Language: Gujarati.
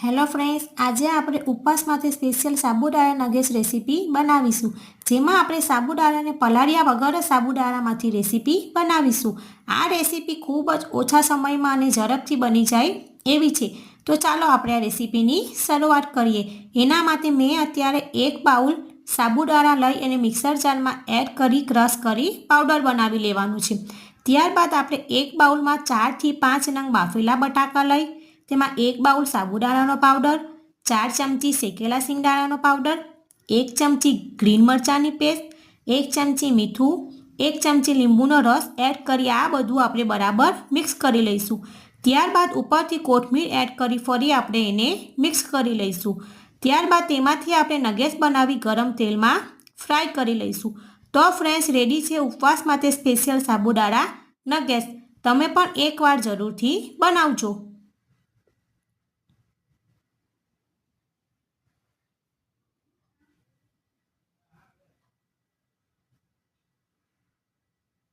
હેલો ફ્રેન્ડ્સ, આજે આપણે ઉપવાસમાંથી સ્પેશિયલ સાબુદાણા નગેટ્સ રેસીપી બનાવીશું, જેમાં આપણે સાબુદાણાને પલાળ્યા વગર સાબુદાણામાંથી રેસીપી બનાવીશું। આ રેસીપી ખૂબ જ ઓછા સમયમાં અને ઝડપથી બની જાય એવી છે। તો ચાલો આપણે આ રેસીપીની શરૂઆત કરીએ। એના માટે મેં અત્યારે 1 બાઉલ સાબુદાણા લઈ અને મિક્સર જારમાં એડ કરી ક્રશ કરી પાવડર બનાવી લેવાનું છે। ત્યારબાદ આપણે 1 બાઉલમાં 4 થી 5 નંગ બાફેલા બટાકા લઈ તેમાં 1 બાઉલ સાબુદાણાનો પાવડર, 4 ચમચી શેકેલા સિંગદાણાનો પાવડર, 1 ચમચી ગ્રીન મરચાંની પેસ્ટ, 1 ચમચી મીઠું, 1 ચમચી લીંબુનો રસ એડ કરી આ બધું આપણે બરાબર મિક્સ કરી લઈશું। ત્યારબાદ ઉપરથી કોથમીર એડ કરી ફરી આપણે એને મિક્સ કરી લઈશું। ત્યારબાદ તેમાંથી આપણે નગેટ્સ બનાવી ગરમ તેલમાં ફ્રાય કરી લઈશું। તો ફ્રેન્ડ્સ, રેડી છે ઉપવાસ માટે સ્પેશિયલ સાબુદાણા નગેટ્સ। તમે પણ એકવાર જરૂરથી બનાવજો।